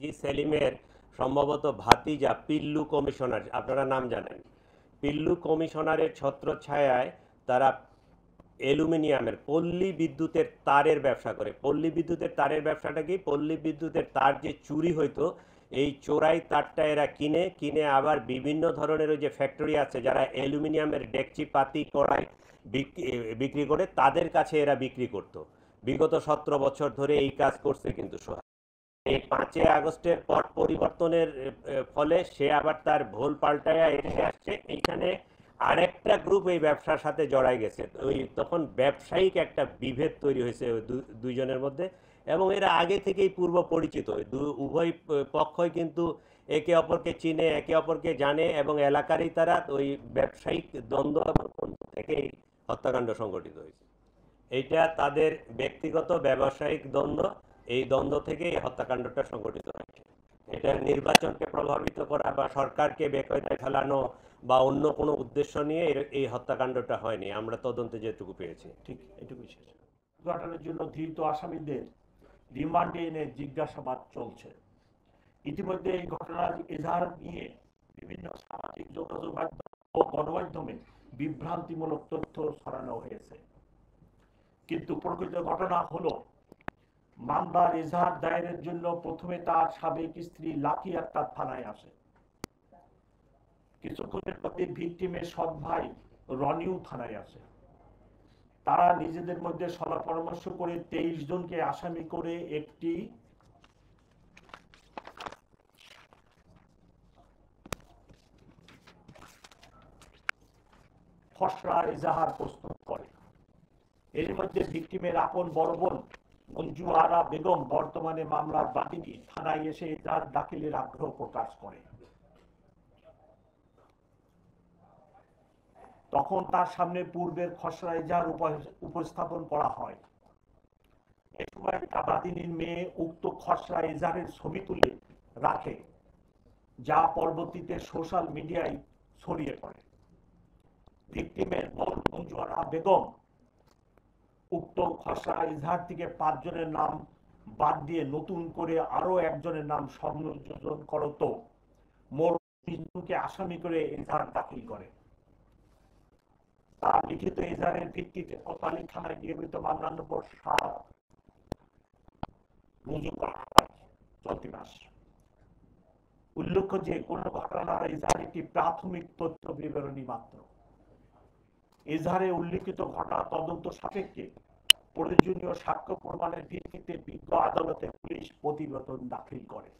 জি সেলিমের সম্ভবত ভাতিজা পিল্লু কমিশনার, আপনারা নাম জানেন, পিল্লু কমিশনারের ছত্রছায়ায় তারা অ্যালুমিনিয়ামের পল্লী বিদ্যুতের তারের ব্যবসা করে। পল্লী বিদ্যুতের তারের ব্যবসাটা কি, পল্লী বিদ্যুতের তার যে চুরি হইতো, এই চোরাই তারটা এরা কিনে কিনে আবার বিভিন্ন ধরনের ওই যে ফ্যাক্টরি আছে যারা অ্যালুমিনিয়ামের ডেকচি পাতি কড়াই বিক্রি করে, তাদের কাছে এরা বিক্রি করত। বিগত 17 বছর ধরে এই কাজ করছে কিন্তু সোহাগ। এই 5ই আগস্টের পট পরিবর্তনের ফলে সে আবার তার ভোল পাল্টায়া এসে আসছে এইখানে। আরেকটা গ্রুপ এই ব্যবসার সাথে জড়াই গেছে, ওই তখন ব্যবসায়িক একটা বিভেদ তৈরি হয়েছে ওই দুইজনের মধ্যে। এবং এরা আগে থেকেই পূর্ব পরিচিত, উভয় পক্ষই কিন্তু একে অপরকে চিনে, একে অপরকে জানে, এবং এলাকারই তারা ওই ব্যবসায়িক দ্বন্দ্ব এবং থেকেই হত্যাকাণ্ড সংঘটিত হয়েছে। এইটা তাদের ব্যক্তিগত ব্যবসায়িক দ্বন্দ্ব, এই দ্বন্দ্ব থেকে এই হত্যাকাণ্ডটা সংঘটিত হয়েছে। এটা নির্বাচনকে প্রভাবিত করা বা সরকারকে বেকায়দায় ফেলানো বা অন্য কোনো উদ্দেশ্য নিয়ে এই হত্যাকাণ্ডটা হয়নি, আমরা তদন্তে যেটুকু পেয়েছি। ঠিক এটুকুই শেষ। ঘটনার জন্য ধৃত আসামিদের রিমান্ডে এনে জিজ্ঞাসাবাদ চলছে। ইতিমধ্যে এই ঘটনার এজাহার নিয়ে বিভিন্ন সামাজিক যোগাযোগ মাধ্যম ও গণমাধ্যমে বিভ্রান্তিমূলক তথ্য ছড়ানো হয়েছে, কিন্তু প্রকৃত ঘটনা হলো মামলার এজাহার দায়েরের জন্য প্রথমে তার সাবেক স্ত্রী লাকি আক্তার থানায় আসে। কিছুক্ষণের মধ্যে ভিকটিমের সৎ ভাই রনিও থানায় আসে। তারা নিজেদের মধ্যে সলা পরামর্শ করে 23 জনকে আসামি করে একটি খসড়া এজাহার প্রস্তুত করে। এর মধ্যে ভিকটিমের আপন বড় বোন মঞ্জু আরা বেগম বর্তমানে মামলার বাদীনি থানায় এসে এজাহার দাখিলের আগ্রহ প্রকাশ করে। তখন তার সামনে পূর্বের খসড়া এজাহার উপস্থাপন করা হয়। এ সময় বাদীনির মেয়ে উক্ত খসড়া এজাহারের ছবি তুলে রাখে, যা পরবর্তীতে সোশ্যাল মিডিয়ায় ছড়িয়ে পড়ে। ভিকটিমের বোন মঞ্জু আরা বেগম উক্ত খসড়া এজাহার থেকে 5 জনের নাম বাদ দিয়ে নতুন করে আরো একজনের নাম সংযোজন করত মোট 20 জনকে আসামি করে এজাহার দাখিল করে। তার লিখিত এজাহারের ভিত্তিতে কোতোয়ালি থানায় নিয়মিত মামলা নম্বর 7 রুজু করা হয় চলতি মাস। উল্লেখ্য যে কোন ঘটনার এজাহার একটি প্রাথমিক তথ্য বিবরণী মাত্র। এজাহারে উল্লিখিত ঘটনা তদন্ত সাপেক্ষে প্রয়োজনীয় সাক্ষ্য প্রমাণের ভিত্তিতে বিজ্ঞ আদালতে পুলিশ প্রতিবেদন দাখিল করে।